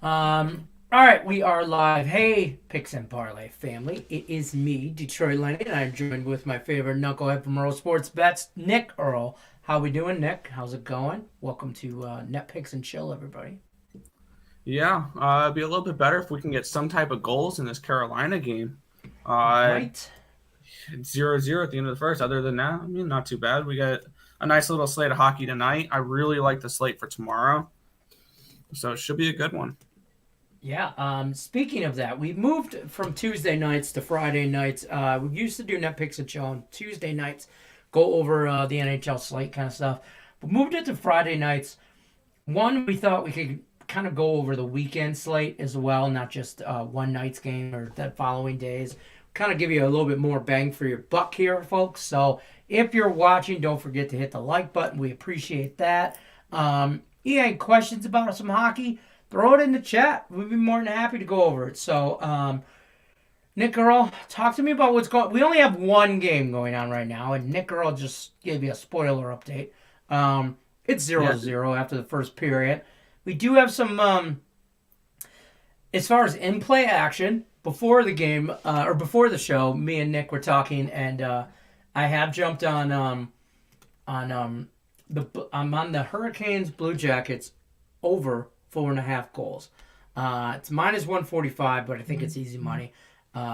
All right, we are live. Hey, Picks and Parlay family. It is me, Detroit Lenny, and I'm joined with my favorite knucklehead from Earl Sports Bets, Nick Earl. How we doing, Nick? How's it going? Welcome to Net Picks and Chill, everybody. Yeah, it'd be a little bit better if we can get some type of goals in this Carolina game. Uh, Right? it's 0-0 at the end of the first. Other than that, I mean, not too bad. We got a nice little slate of hockey tonight. I really like the slate for tomorrow, so it should be a good one. Yeah. Speaking of that, we moved from Tuesday nights to Friday nights. We used to do Net Picks and Chill on Tuesday nights, go over the NHL slate kind of stuff. But moved it to Friday nights. One, we thought we could kind of go over the weekend slate as well, not just one night's game or the following days. Kind of give you a little bit more bang for your buck here, folks. So if you're watching, don't forget to hit the like button. We appreciate that. You got any questions about some hockey? Throw it in the chat. We'd be more than happy to go over it. So, Nick Earl, talk to me about what's going. We only have one game going on right now, and Nick Earl just gave you a spoiler update. It's zero Yeah, zero after the first period. We do have some, as far as in play action before the game or before the show. Me and Nick were talking, and I have jumped on I'm on the Hurricanes Blue Jackets over 4.5 goals. It's minus 145, but I think it's easy money.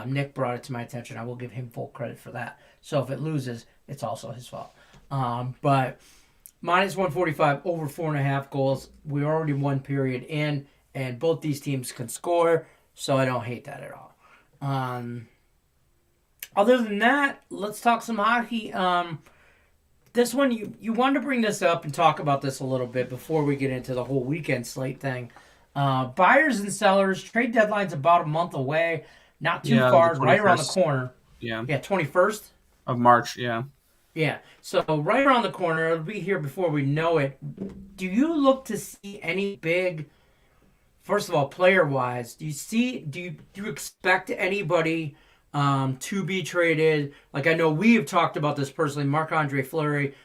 Nick brought it to my attention. I will give him full credit for that. So if it loses, it's also his fault. But minus 145 over 4.5 goals. We already one period in, and both these teams can score, so I don't hate that at all. Other than that, let's talk some hockey. This one, you wanted to bring this up and talk about this a little bit before we get into the whole weekend slate thing. Buyers and sellers, trade deadline's about a month away, not too yeah, the far, right around the 21st, corner. yeah, Yeah, 21st. of March. Yeah, Yeah, so right around the corner, it'll be here before we know it. Do you look to see any big, first of all, player wise? Do you expect anybody to be traded? Like I know we have talked about this personally. Marc Andre Fleury.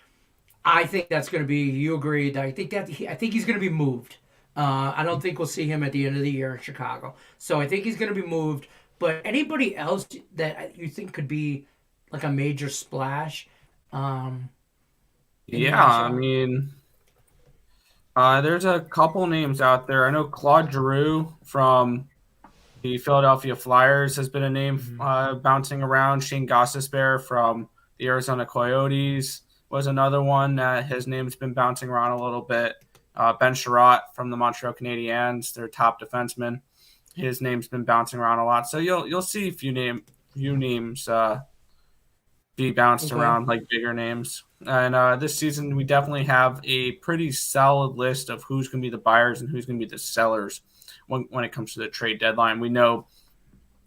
I think that's going to be. You agreed. I think he's going to be moved. I don't think we'll see him at the end of the year in Chicago. So I think he's going to be moved. But anybody else that you think could be like a major splash um, in the yeah. I NHL? mean, there's a couple names out there. I know Claude Giroux from the Philadelphia Flyers has been a name Mm-hmm. bouncing around. Shane Gostisbehere from the Arizona Coyotes was another one that his name's been bouncing around a little bit. Ben Sherratt from the Montreal Canadiens, their top defenseman, his name's been bouncing around a lot. So you'll see a few names be bounced Okay. around like bigger names. And this season, we definitely have a pretty solid list of who's going to be the buyers and who's going to be the sellers when it comes to the trade deadline. We know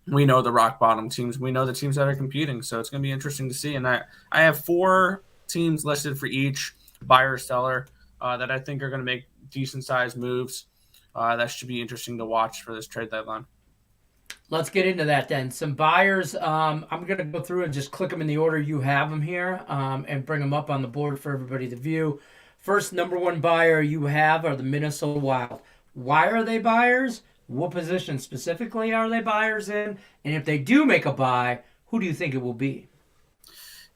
the rock bottom teams. We know the teams that are competing. So it's going to be interesting to see. And I have four teams listed for each buyer seller that I think are going to make decent sized moves. That should be interesting to watch for this trade deadline. Let's get into that then. Some buyers. I'm going to go through and just click them in the order you have them here and bring them up on the board for everybody to view. First, number one buyer you have are the Minnesota Wild. Why are they buyers? What position specifically are they buyers in? And if they do make a buy, who do you think it will be?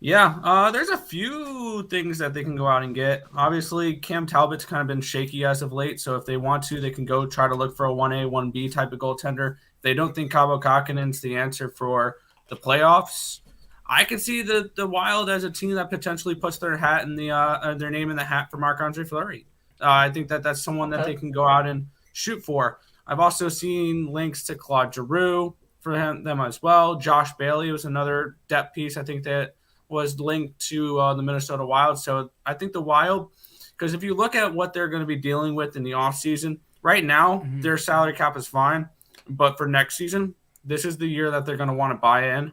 Yeah, there's a few things that they can go out and get. Obviously, Cam Talbot's kind of been shaky as of late, so if they want to, they can go try to look for a 1A, 1B type of goaltender. If they don't think Kaapo Kakanen's the answer for the playoffs, I could see the Wild as a team that potentially puts their name in the hat for Marc-Andre Fleury. I think that's someone that Okay. they can go out and shoot for. I've also seen links to Claude Giroux for them as well. Josh Bailey was another depth piece. I think that was linked to the Minnesota Wild. So I think the Wild, because if you look at what they're going to be dealing with in the offseason, right now Mm-hmm. their salary cap is fine. But for next season, this is the year that they're going to want to buy in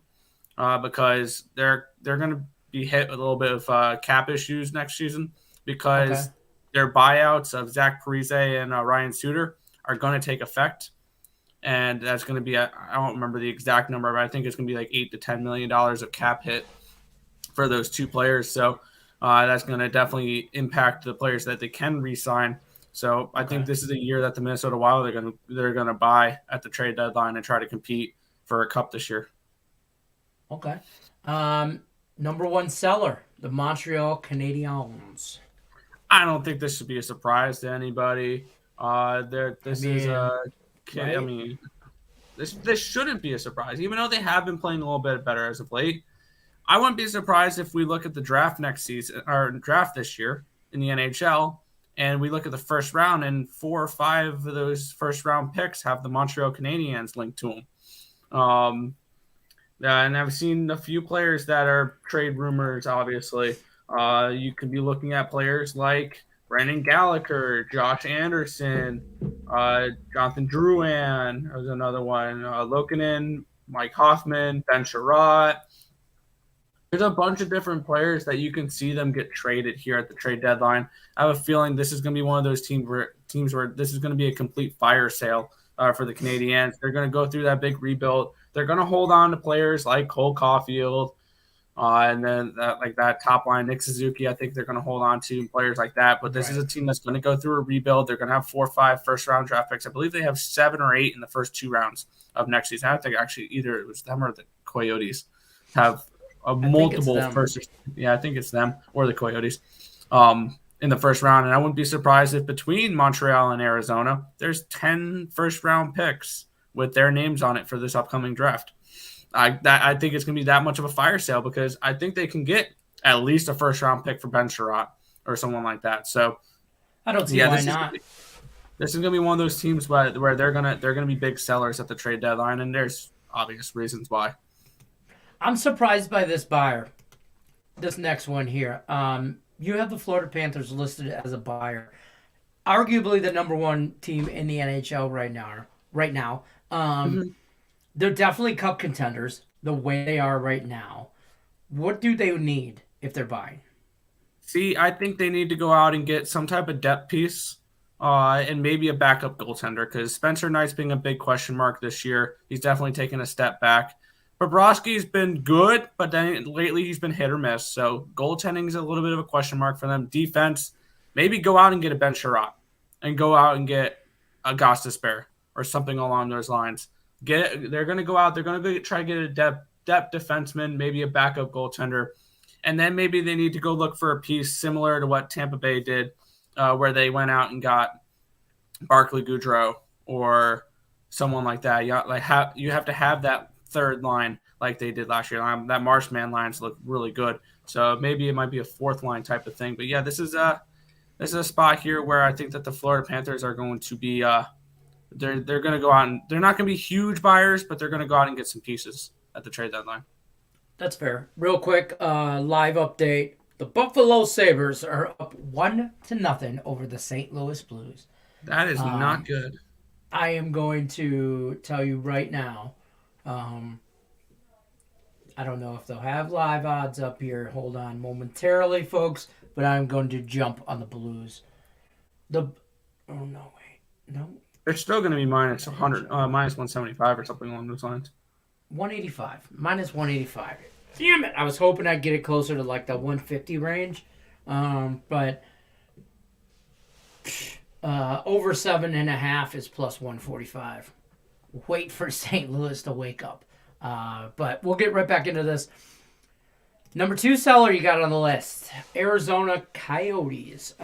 because they're going to be hit with a little bit of cap issues next season Okay. because their buyouts of Zach Parise and Ryan Suter are going to take effect. And that's going to be, I don't remember the exact number, but I think it's going to be like $8 to $10 million of cap hit for those two players. So that's going to definitely impact the players that they can re-sign. So I think Okay. this is a year that the Minnesota Wild they're gonna buy at the trade deadline and try to compete for a cup this year. Okay. Number one seller, the Montreal Canadiens. I don't think this should be a surprise to anybody. There, I this is mean, a kid. I right? mean, this shouldn't be a surprise, even though they have been playing a little bit better as of late. I wouldn't be surprised if we look at the draft next season or draft this year in the NHL, and we look at the first round, and 4 or 5 of those first round picks have the Montreal Canadiens linked to them. And I've seen a few players that are trade rumors. Obviously, you could be looking at players like Brandon Gallagher, Josh Anderson, Jonathan Drouin is another one, Lokinen, Mike Hoffman, Ben Sherratt. There's a bunch of different players that you can see them get traded here at the trade deadline. I have a feeling this is going to be one of those teams where this is going to be a complete fire sale for the Canadiens. They're going to go through that big rebuild. They're going to hold on to players like Cole Caulfield, and then that top line, Nick Suzuki. I think they're going to hold on to players like that. But this is a team that's going to go through a rebuild. They're going to have 4 or 5 first-round draft picks. I believe they have 7 or 8 in the first 2 rounds of next season. I think actually either it was them or the Coyotes have multiple first. Yeah, I think it's them or the Coyotes in the first round. And I wouldn't be surprised if between Montreal and Arizona, there's 10 first-round picks with their names on it for this upcoming draft. I think it's going to be that much of a fire sale because I think they can get at least a first-round pick for Ben Sherratt or someone like that. So I don't see why not. This is going to be one of those teams where they're gonna be big sellers at the trade deadline, and there's obvious reasons why. I'm surprised by this buyer. This next one here. You have the Florida Panthers listed as a buyer. Arguably the number one team in the NHL right now. They're definitely cup contenders the way they are right now. What do they need if they're buying? See, I think they need to go out and get some type of depth piece and maybe a backup goaltender because Spencer Knight's being a big question mark this year. He's definitely taken a step back. Bobrovsky's been good, but then lately he's been hit or miss. So goaltending is a little bit of a question mark for them. Defense, maybe go out and get a Ben Sherratt and go out and get a Gostisbehere or something along those lines. They're going to go out. They're going to try to get a depth defenseman, maybe a backup goaltender. And then maybe they need to go look for a piece similar to what Tampa Bay did, where they went out and got Barclay Goodrow or someone like that. You have to have that third line like they did last year. That Marshman lines look really good. So maybe it might be a fourth line type of thing. But yeah, this is a spot here where I think that the Florida Panthers are going to be they're going to go out and they're not going to be huge buyers, but they're going to go out and get some pieces at the trade deadline. That's fair. Real quick, live update. The Buffalo Sabres are up 1-0 over the St. Louis Blues. That is not good. I am going to tell you right now. I don't know if they'll have live odds up here. Hold on momentarily, folks. But I'm going to jump on the Blues. No, wait. No. They're still going to be minus 100, minus 175 or something along those lines. 185. Minus 185. Damn it. I was hoping I'd get it closer to like the 150 range. But over 7.5 is plus 145. Wait for St. Louis to wake up. But we'll get right back into this. Number 2 seller you got on the list. Arizona Coyotes.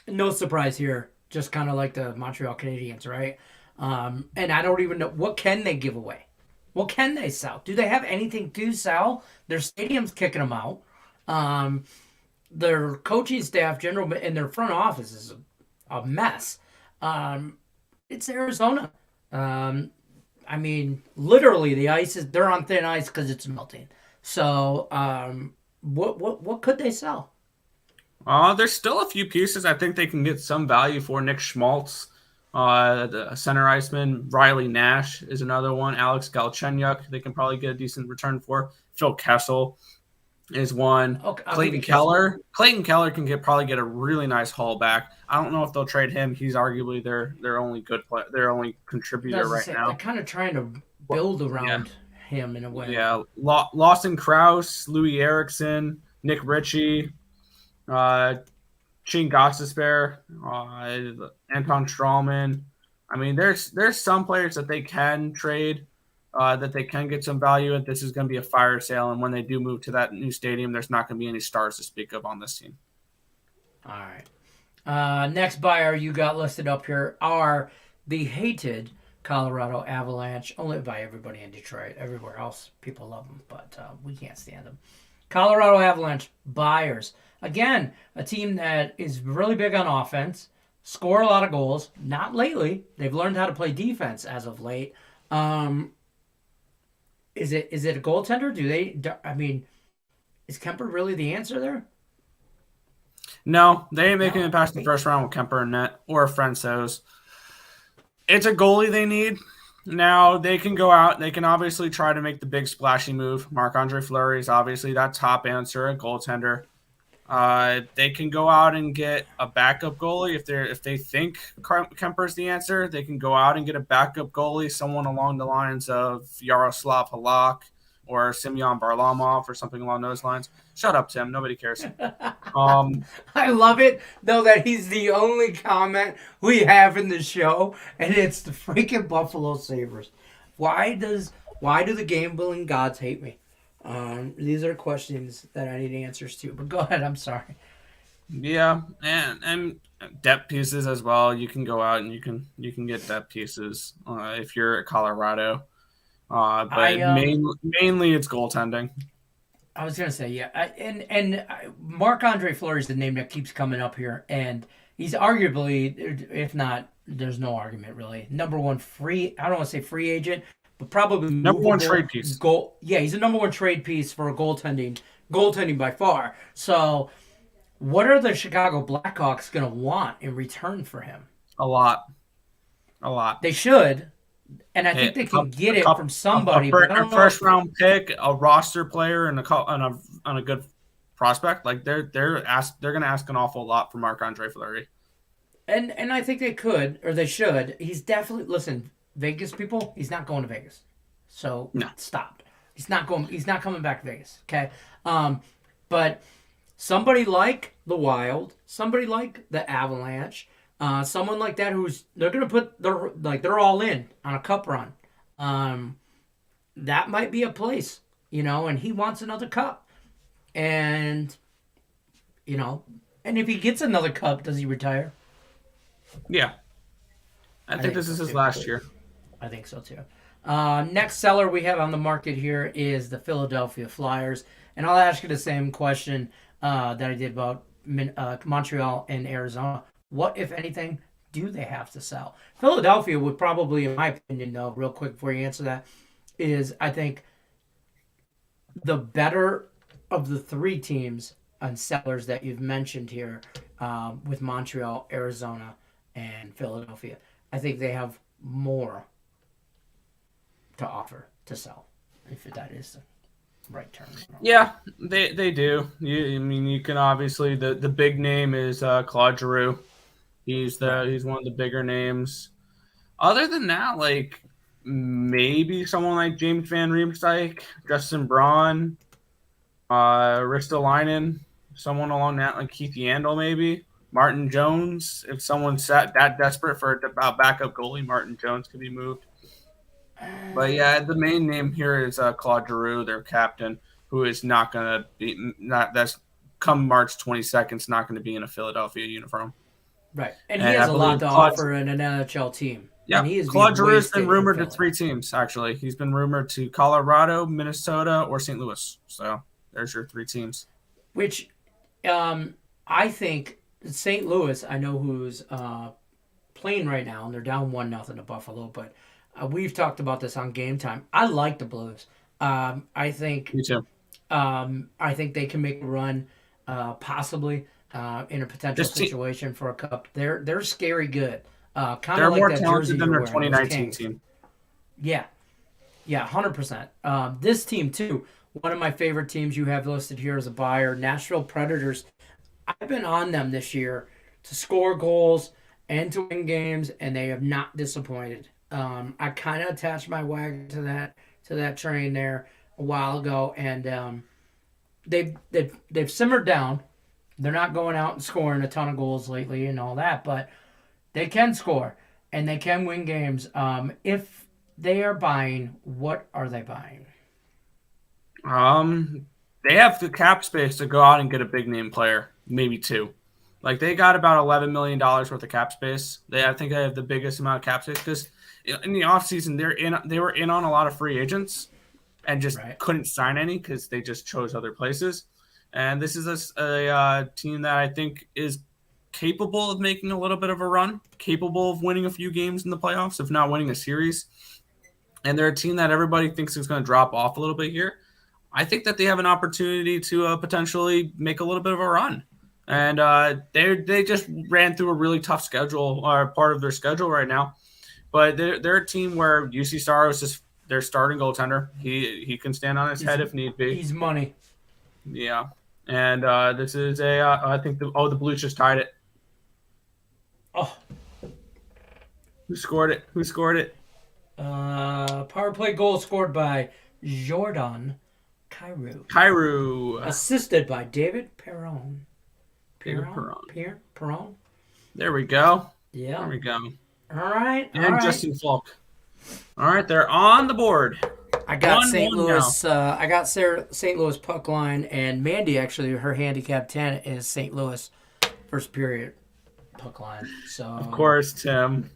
No surprise here. Just kind of like the Montreal Canadiens, right? And I don't even know. What can they give away? What can they sell? Do they have anything to sell? Their stadium's kicking them out. Their coaching staff, and their front office is a mess. It's Arizona. I mean, literally, they're on thin ice because it's melting. So, what could they sell? There's still a few pieces I think they can get some value for. Nick Schmaltz, the center iceman. Riley Nash is another one. Alex Galchenyuk, they can probably get a decent return for. Phil Kessel is one. Okay, Clayton Keller. Clayton Keller can probably get a really nice haul back. I don't know if they'll trade him. He's arguably their only good player, their only contributor right now. They're kind of trying to build around him in a way. Yeah, Lawson Krause, Louis Erickson, Nick Ritchie. Shane Gostisbehere, Anton Strawman. I mean, there's some players that they can trade, that they can get some value at. This is going to be a fire sale, and when they do move to that new stadium, there's not going to be any stars to speak of on this team. All right. Next buyer you got listed up here are the hated Colorado Avalanche, only by everybody in Detroit. Everywhere else, people love them, but we can't stand them. Colorado Avalanche buyers. Again, a team that is really big on offense, score a lot of goals. Not lately. They've learned how to play defense as of late. Is it a goaltender? I mean, is Kemper really the answer there? No, they ain't making it past the first round with Kemper and net or Francouz. It's a goalie they need. Now, they can go out. They can obviously try to make the big splashy move. Marc-Andre Fleury is obviously that top answer, a goaltender. They can go out and get a backup goalie if they think Kemper's the answer. They can go out and get a backup goalie, someone along the lines of Yaroslav Halak or Semyon Varlamov or something along those lines. Shut up, Tim. Nobody cares. I love it, though, that he's the only comment we have in the show, and it's the freaking Buffalo Sabres. Why do the gambling gods hate me? These are questions that I need answers to. But go ahead. I'm sorry. Yeah, and depth pieces as well. You can go out and you can get depth pieces if you're at Colorado. But mainly it's goaltending. I was gonna say Marc-Andre Fleury is the name that keeps coming up here, and he's arguably, if not, there's no argument really, number one free. I don't want to say free agent, but probably number one trade piece. He's a number one trade piece for goaltending by far. So, what are the Chicago Blackhawks gonna want in return for him? A lot. They should. And I think they can get it from somebody. A first round pick, a roster player, and a good prospect. Like they're going to ask an awful lot from Marc-Andre Fleury. And I think they could, or they should. He's definitely Vegas people. He's not going to Vegas, so no. Stop. He's not coming back to Vegas. Okay, but somebody like the Wild, somebody like the Avalanche. Someone like that they're gonna put they're all in on a cup run. That might be a place, and he wants another cup. And and if he gets another cup, does he retire? Yeah. I think this is his last year. I think so too. Next seller we have on the market here is the Philadelphia Flyers. And I'll ask you the same question that I did about Montreal and Arizona. What, if anything, do they have to sell? Philadelphia would probably, in my opinion, though, real quick before you answer that, is I think the better of the three teams and sellers that you've mentioned here with Montreal, Arizona, and Philadelphia. I think they have more to offer to sell, if that is the right term. Yeah, they do. You can obviously, the big name is Claude Giroux. He's one of the bigger names. Other than that, maybe someone like James Van Riemsdyk, Justin Braun, Ristolainen, someone along that, like Keith Yandel, maybe Martin Jones. If someone's that desperate for a backup goalie, Martin Jones could be moved. But yeah, the main name here is Claude Giroux, their captain, who is not going to be that's come March 22nd. Is not going to be in a Philadelphia uniform. Right, and he has a lot to offer in an NHL team. Yeah, Claude Giroux has been rumored to three teams, actually. He's been rumored to Colorado, Minnesota, or St. Louis. So there's your three teams. Which I think St. Louis, I know who's playing right now, and they're down 1-0 to Buffalo, but we've talked about this on Game Time. I like the Blues. I think Me too. I think they can make a run, possibly. In a potential situation for a cup. They're scary good. They're more talented than their 2019 team. Yeah, 100%. This team, too, one of my favorite teams you have listed here as a buyer, Nashville Predators. I've been on them this year to score goals and to win games, and they have not disappointed. I kind of attached my wagon to that train there a while ago, and they've simmered down. They're not going out and scoring a ton of goals lately and all that, but they can score and they can win games. If they are buying, what are they buying? They have the cap space to go out and get a big name player, maybe two. Like they got about $11 million worth of cap space. I think they have the biggest amount of cap space because in the offseason they were in on a lot of free agents and just couldn't sign any because they just chose other places. And this is a team that I think is capable of making a little bit of a run, capable of winning a few games in the playoffs, if not winning a series. And they're a team that everybody thinks is going to drop off a little bit here. I think that they have an opportunity to potentially make a little bit of a run. And they just ran through a really tough schedule, or part of their schedule right now. But they're a team where UC Saros is their starting goaltender. He can stand on his head if need be. He's money. Yeah. And this is I think the Blues just tied it. Oh. Who scored it? Power play goal scored by Jordan Kyrou. Assisted by David Perron. Perron. There we go. Yeah. There we go. All right. And Justin Falk. All right, they're on the board. I got St. Louis. I got St. Louis puck line, and Mandy actually her handicap 10 is St. Louis first period puck line. So of course, Tim.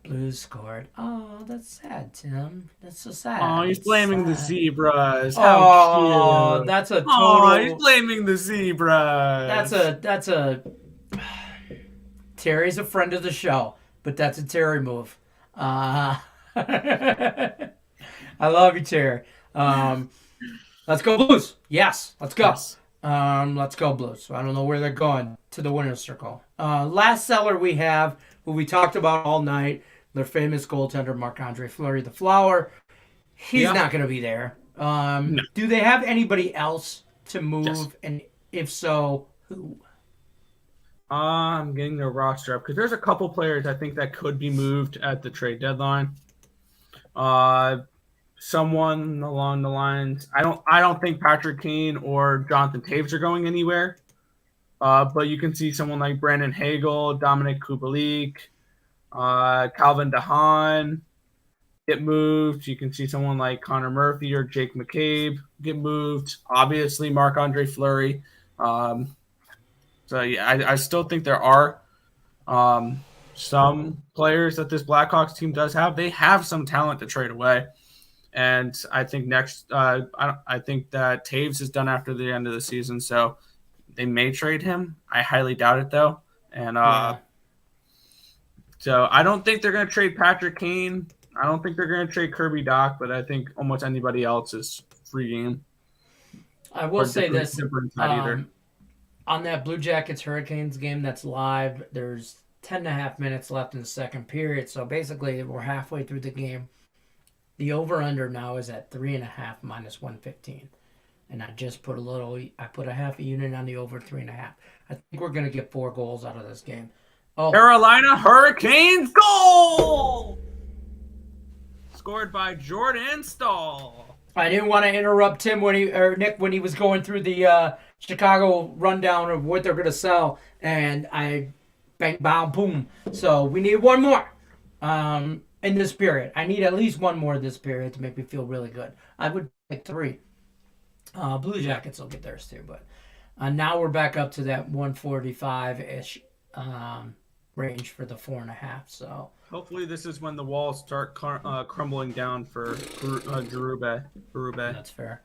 Blues scored. Oh, that's sad, Tim. That's so sad. Oh, he's blaming the Zebras. How cute. That's a total. Oh, he's blaming the Zebras. That's a. Terry's a friend of the show, but that's a Terry move. I love you, Terry. Let's go Blues. Yes, let's go. Yes. Let's go Blues. So I don't know where they're going to the winner's circle. Last seller we have, who we talked about all night, their famous goaltender Marc-Andre Fleury, the Flower. He's not going to be there. No. Do they have anybody else to move? Yes. And if so, who? I'm getting their roster up because there's a couple players I think that could be moved at the trade deadline. Someone along the lines. I don't think Patrick Kane or Jonathan Toews are going anywhere. But you can see someone like Brandon Hagel, Dominic Kubalik, Calvin DeHaan get moved. You can see someone like Connor Murphy or Jake McCabe get moved. Obviously, Marc-Andre Fleury. So, yeah, I still think there are some players that this Blackhawks team does have. They have some talent to trade away. And I think I think that Toews is done after the end of the season, so they may trade him. I highly doubt it, though. And so I don't think they're going to trade Patrick Kane. I don't think they're going to trade Kirby Dach, but I think almost anybody else is free game. I will say this. On that Blue Jackets Hurricanes game that's live, there's 10.5 minutes left in the second period. So basically, we're halfway through the game. The over-under now is at 3.5 minus 115. And I just put a half a unit on the over 3.5. I think we're going to get 4 goals out of this game. Oh, Carolina Hurricanes goal! Scored by Jordan Staal. I didn't want to interrupt Tim Nick when he was going through the Chicago rundown of what they're going to sell, and I bang, bang, boom. So we need one more in this period. I need at least one more this period to make me feel really good. I would pick 3. Blue Jackets will get theirs too, but now we're back up to that 145-ish range for the 4.5. So hopefully this is when the walls start crumbling down for Garube. That's fair.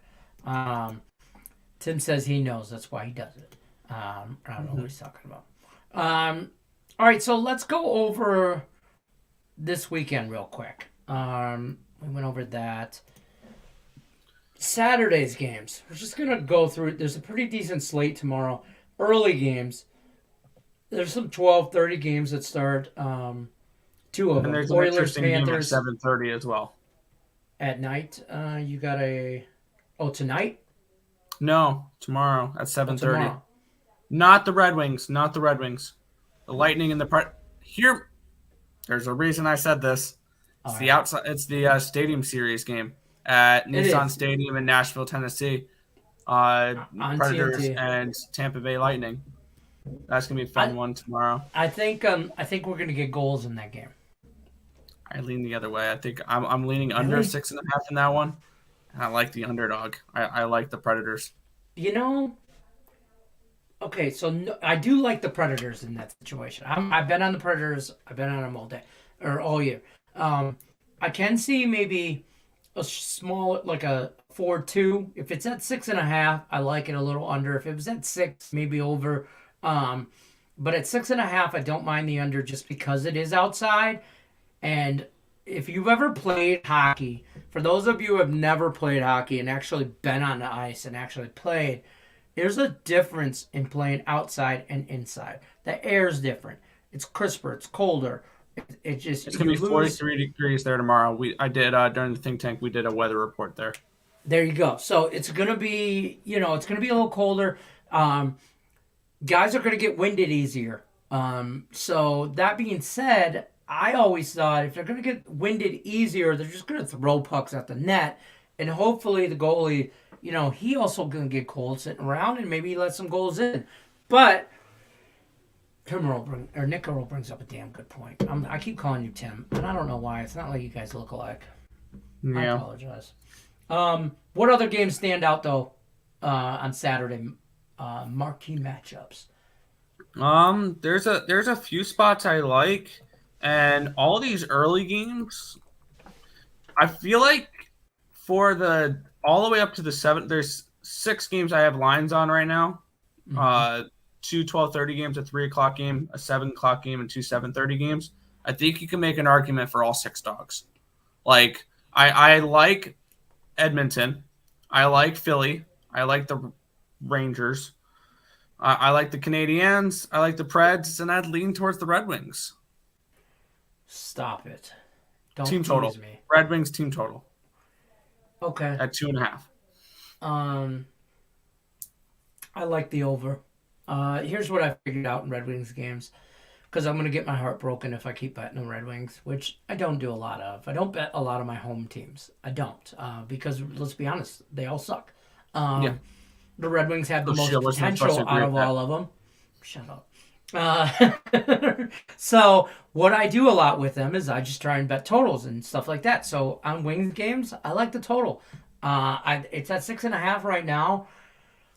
Tim says he knows. That's why he does it. I don't know what he's talking about. All right, so let's go over this weekend real quick. We went over that. Saturday's games. We're just going to go through it. There's a pretty decent slate tomorrow. Early games. There's some 12:30 games that start. 2 of them. And there's Oilers, an interesting Panthers. game at 7:30 as well. At night, you got tonight? No, tomorrow at 7:30. Tomorrow. Not the Red Wings. The Lightning and the here. There's a reason I said this. It's the outside. It's the Stadium Series game at Nissan Stadium in Nashville, Tennessee. On Predators TNT. and Tampa Bay Lightning. That's gonna be a fun one tomorrow. I think we're gonna get goals in that game. I lean the other way. I think I'm leaning under Really? 6.5 in that one. I like the underdog. I like the Predators. You know, okay, so no, I do like the Predators in that situation. I've been on the Predators. I've been on them all day or all year. I can see maybe a small, like a 4-2. If it's at 6.5, I like it a little under. If it was at 6, maybe over. Um, but at 6.5, I don't mind the under just because it is outside. And if you've ever played hockey, for those of you who have never played hockey and actually been on the ice and actually played, there's a difference in playing outside and inside. The air's different. It's crisper. It's colder. It just It's gonna be 43 degrees there tomorrow. I did during the think tank. We did a weather report there. There you go. So it's gonna be, it's gonna be a little colder. Guys are gonna get winded easier. So that being said, I always thought if they're gonna get winded easier, they're just gonna throw pucks at the net, and hopefully the goalie, he also gonna get cold sitting around, and maybe he lets some goals in. But Nick Earl brings up a damn good point. I keep calling you Tim, and I don't know why. It's not like you guys look alike. Yeah. I apologize. What other games stand out though on Saturday? Marquee matchups. There's a few spots I like, and all these early games, I feel like for the all the way up to the 7th, there's 6 games I have lines on right now. Mm-hmm. 2 12:30 games, a 3 o'clock game, a 7 o'clock game, and 2 7:30 games. I think you can make an argument for all 6 dogs. Like I like Edmonton, I like Philly, I like the Rangers, I like the Canadiens, I like the Preds, and I'd lean towards the Red Wings. Stop it! Don't team total. Me. Red Wings team total. Okay. At 2.5. I like the over. Here's what I figured out in Red Wings games, because I'm going to get my heart broken if I keep betting the Red Wings, which I don't do a lot of. I don't bet a lot of my home teams. I don't, because let's be honest, they all suck. The Red Wings have the most potential out of all of them. Shut up. So what I do a lot with them is I just try and bet totals and stuff like that. So on Wings games, I like the total. It's at 6.5 right now.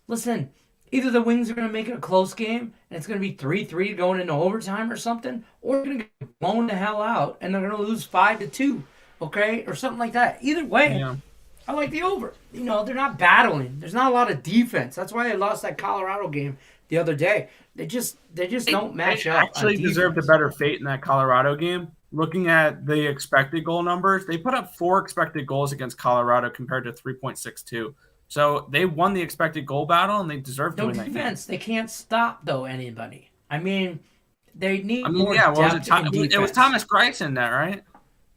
Listen, either the Wings are going to make it a close game and it's going to be 3-3 going into overtime or something, or they're going to get blown the hell out and they're going to lose 5-2, okay, or something like that. Either way, I like the over. They're not battling. There's not a lot of defense. That's why they lost that Colorado game the other day. They just don't match up. Actually deserved a better fate in that Colorado game. Looking at the expected goal numbers, they put up 4 expected goals against Colorado compared to 3.62. So they won the expected goal battle, and they deserve to win that game. No defense. They can't stop, though, anybody. I mean, they need more depth in defense. It was Thomas Greiss in that, right?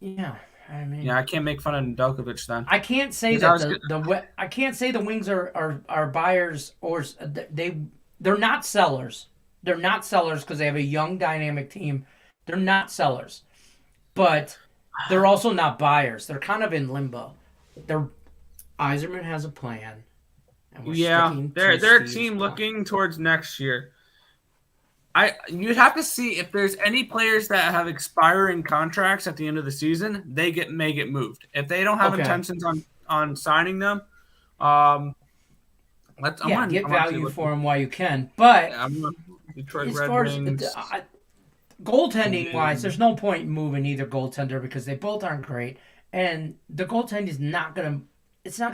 Yeah. I mean, I can't make fun of Nedeljkovic then. I can't say that I can't say the Wings are buyers, or they're not sellers. They're not sellers because they have a young, dynamic team. They're not sellers, but they're also not buyers. They're kind of in limbo. Yzerman has a plan. And they're a team looking towards next year. You'd have to see if there's any players that have expiring contracts at the end of the season. May get moved. If they don't have intentions on signing them, get value for them while you can. But Detroit as Red far Wings. as goaltending wise, there's no point in moving either goaltender because they both aren't great, and the goaltending is not gonna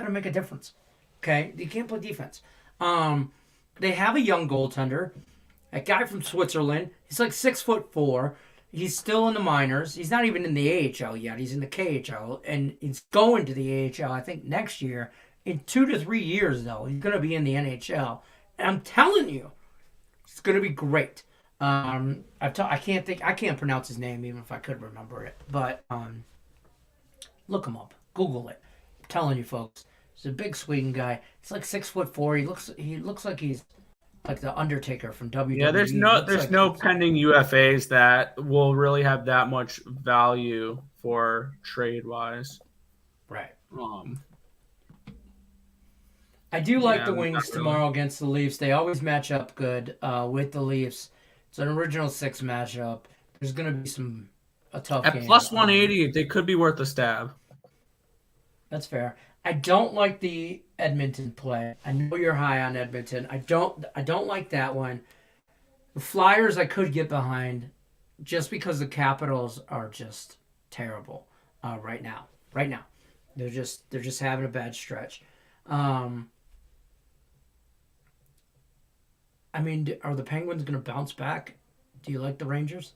make a difference. Okay, you can't play defense. They have a young goaltender. A guy from Switzerland. He's like 6'4". He's still in the minors. He's not even in the AHL yet. He's in the KHL, and he's going to the AHL, I think, next year. In 2 to 3 years, though, he's going to be in the NHL. And I'm telling you, it's going to be great. I can't pronounce his name, even if I could remember it. But look him up. Google it. I'm telling you, folks. He's a big Sweden guy. He's like 6'4". He looks like he's like the Undertaker from WWE. Yeah, there's no pending UFAs that will really have that much value for trade wise. Right. I do like Yeah, the not Wings really. tomorrow against the Leafs. They always match up good with the Leafs. It's an original six matchup. There's going to be a tough At game. plus 180, they could be worth a stab. That's fair. I don't like the Edmonton play. I know you're high on Edmonton. I don't like that one. The Flyers I could get behind just because the Capitals are just terrible right now. Right now. They're just having a bad stretch. Um, I mean, are the Penguins going to bounce back? Do you like the Rangers?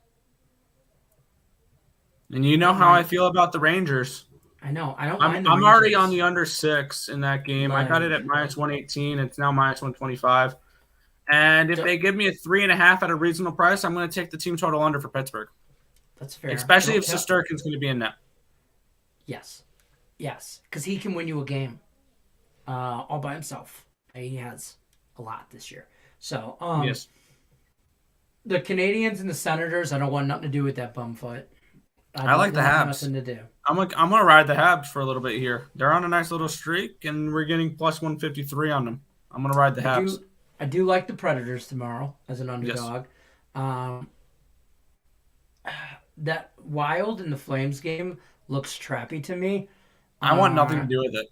And you I know don't how I mind. feel about the Rangers. I know. I don't I'm mind the I'm already on Rangers. the under 6 in that game. I got Like, it at minus 118. It's now minus 125. And if don't, they give me a 3.5 at a reasonable price, I'm going to take the team total under for Pittsburgh, that's fair. especially Don't if tell. Shesterkin's going to be in net. Yes, yes, because he can win you a game all by himself. He has a lot this year. So, Yes. the Canadians and the Senators, I don't want nothing to do with that bum fight. I I don't like the want Habs. nothing to do. I'm gonna ride the Habs for a little bit here. They're on a nice little streak, and we're getting plus 153 on them. I'm gonna ride the I Habs. do, I do like the Predators tomorrow as an Yes. underdog. Um, that Wild in the Flames game looks trappy to me. I want nothing to Uh, do with it.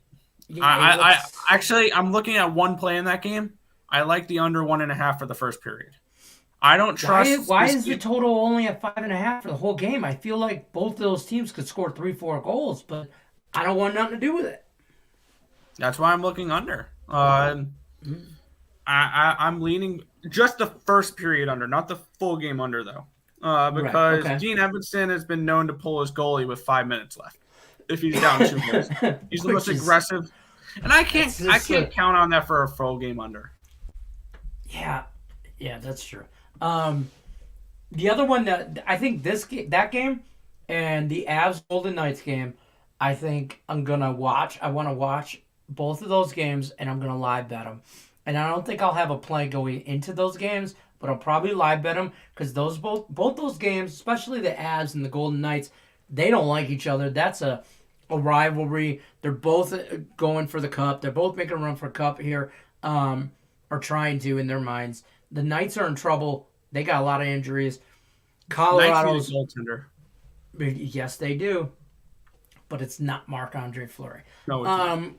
it I looks. actually I'm looking at one play in that game. I like the under 1.5 for the first period. I don't trust Why this is the game. total only at 5.5 for the whole game? I feel like both those teams could score 3, 4 goals, but I don't want nothing to do with it. That's why I'm looking under. Mm. I'm leaning just the first period under, not the full game under though, Right. because Okay. Dean Evanston has been known to pull his goalie with 5 minutes left if he's down 2 goals. He's the most Which is aggressive, and I it's can't I just can't count on that for a full game under. yeah, yeah, that's true. Um, the other one that I think that game and the Avs Golden Knights game, I think I'm gonna watch. I want to watch both of those games, and I'm gonna live bet them. And I don't think I'll have a play going into those games, but I'll probably live bet them because those both those games, especially the Avs and the Golden Knights, they don't like each other. That's a rivalry. They're both going for the cup. They're both making a run for a cup here, or trying to in their minds. The Knights are in trouble. They got a lot of injuries. Knights need a Colorado's, goaltender. yes, they do, but it's not Marc Andre Fleury. No, it's not. Um,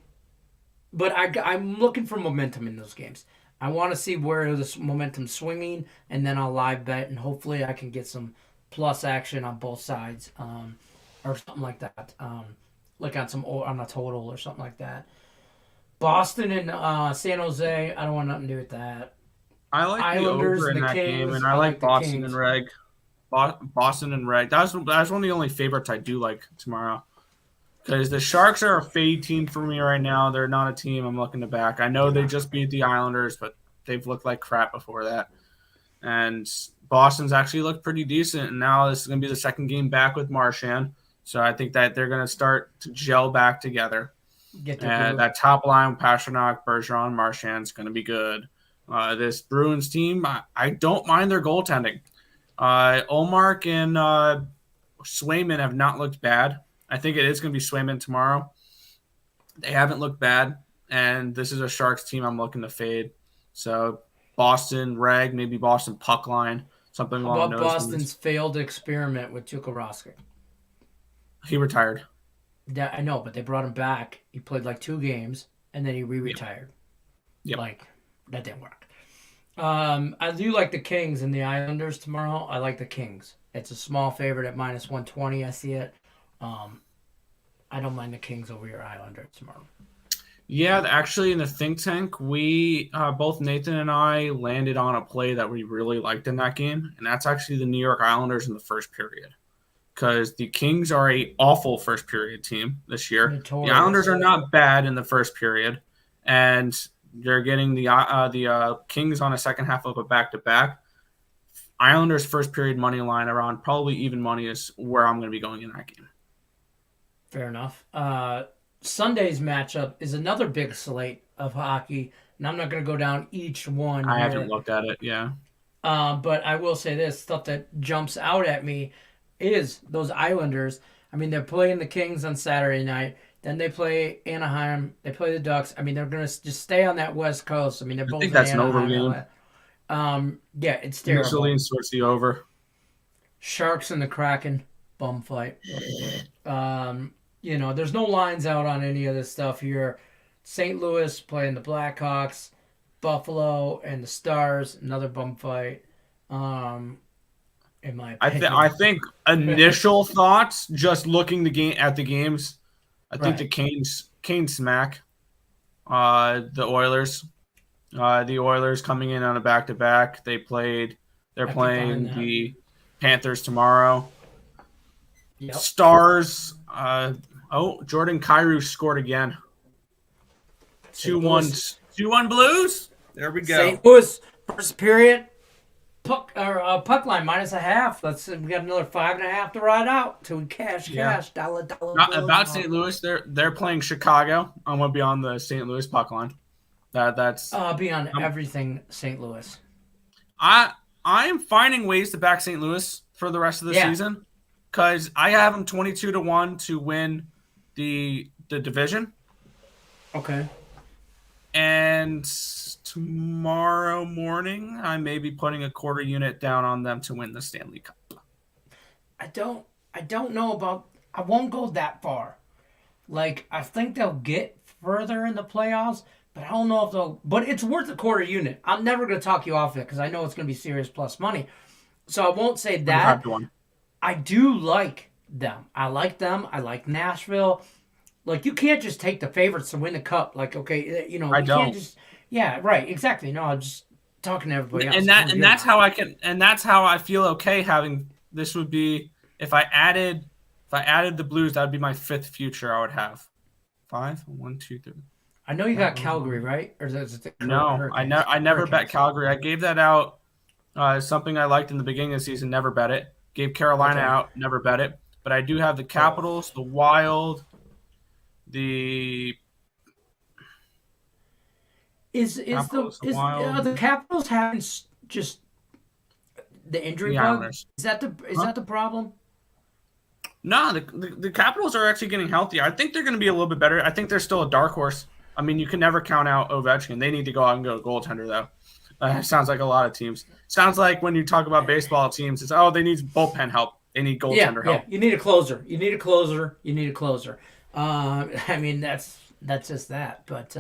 but I'm looking for momentum in those games. I want to see where this momentum's swinging, and then I'll live bet, and hopefully I can get some plus action on both sides, or something like that. Like on a total or something like that. Boston and San Jose, I don't want nothing to do with that. I like the Islanders over and in the that game, Kings, and I I like like the Boston and Kings. Reg. Boston and Reg. That's one of the only favorites I do like tomorrow. Because the Sharks are a fade team for me right now. They're not a team I'm looking to back. I know They're they not. just beat the Islanders, but they've looked like crap before that. And Boston's actually looked pretty decent. And now this is going to be the second game back with Marchand. So I think that they're going to start to gel back together. Get their And groove. that top line, Pastrnak, Bergeron, Marchand is going to be good. This Bruins team, I don't mind their goaltending. Olmark and Swayman have not looked bad. I think it is going to be Swayman tomorrow. They haven't looked bad, and this is a Sharks team I'm looking to fade. So Boston Reg, maybe Boston puck line, something How along about those lines. Boston's failed experiment with Tuukka Rask? He retired. Yeah, I know, but they brought him back. He played like 2 games, and then he Yep. re-retired. Yep. Like, that didn't work. I do like the Kings and the Islanders tomorrow. I like the Kings. It's a small favorite at minus 120. I see it. Um, I don't mind the Kings over your Islanders tomorrow. Yeah, actually, in the think tank, we both Nathan and I landed on a play that we really liked in that game, and that's actually the New York Islanders in the first period. Because the Kings are a awful first period team this year. The Islanders Notorious. are not bad in the first period, and they're getting the Kings on a second half of a back to back. Islanders first period money line around probably even money is where I'm going to be going in that game. Fair enough. Sunday's matchup is another big slate of hockey, and I'm not going to go down each one I haven't here. looked at it. Yeah, But I will say this stuff that jumps out at me is those Islanders. I mean, they're playing the Kings on Saturday night. Then they play Anaheim. They play the Ducks. I mean, they're gonna just stay on that West Coast. I mean, they're I both think in that's an over Anaheim. game. Yeah, it's terrible. Michelin sorts the over. Sharks and the Kraken, bum fight. There's no lines out on any of this stuff here. St. Louis playing the Blackhawks, Buffalo and the Stars, another bum fight. In my opinion, I think initial thoughts, just looking at the games, I think the Canes smack the Oilers. The Oilers coming in on a back-to-back. They're playing the Panthers tomorrow. Yep. Stars. Jordan Kyrou scored again. 2-1 Blues. There we go. St. Louis first period. Puck line -0.5. We got another 5.5 to ride out till we cash. Dollar. About St. Louis, they're playing Chicago. I'm gonna be on the St. Louis puck line. I'll be on everything St. Louis. I am finding ways to back St. Louis for the rest of the season because I have them 22-1 to win the division. Okay. And tomorrow morning, I may be putting a quarter unit down on them to win the Stanley Cup. I don't know about. I won't go that far. Like, I think they'll get further in the playoffs, but I don't know if they'll. But it's worth a quarter unit. I'm never going to talk you off it because I know it's going to be serious plus money. So I won't say that. I do like them. I like them. I like Nashville. Like, you can't just take the favorites to win the cup. Like, okay, I don't. Can't just. Yeah, right. Exactly. No, I'm just talking to everybody else. That's how I feel okay having this would be if I added the Blues, that would be my fifth future I would have. 5, 1, 2, 3. I know you got Calgary, right? Or is it No, I never bet Calgary. I gave that out. Something I liked in the beginning of the season, never bet it. Gave Carolina out, never bet it. But I do have the Capitals, the Wild, the the Capitals having just the injury bug? Is that the problem? No, the Capitals are actually getting healthier. I think they're going to be a little bit better. I think they're still a dark horse. I mean, you can never count out Ovechkin. They need to go out and go goaltender, though. Sounds like a lot of teams. Sounds like when you talk about baseball teams, it's, they need bullpen help. They need goaltender help. You need a closer. I mean, that's just that. But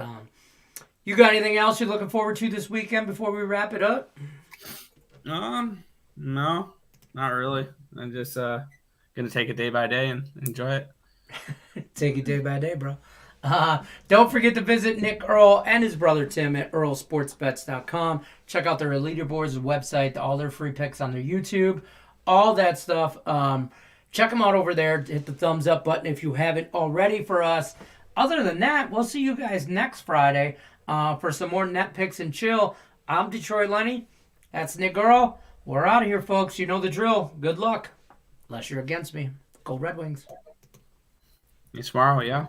you got anything else you're looking forward to this weekend before we wrap it up? No, not really. I'm just going to take it day by day and enjoy it. Take it day by day, bro. Don't forget to visit Nick Earl and his brother Tim at earlsportsbets.com. Check out their leaderboards, website, all their free picks on their YouTube, all that stuff. Check them out over there. Hit the thumbs up button if you haven't already for us. Other than that, we'll see you guys next Friday for some more net picks and chill. I'm Detroit Lenny. That's Nick Earl. We're out of here, folks. You know the drill. Good luck. Unless you're against me. Go Red Wings. See you tomorrow, yeah.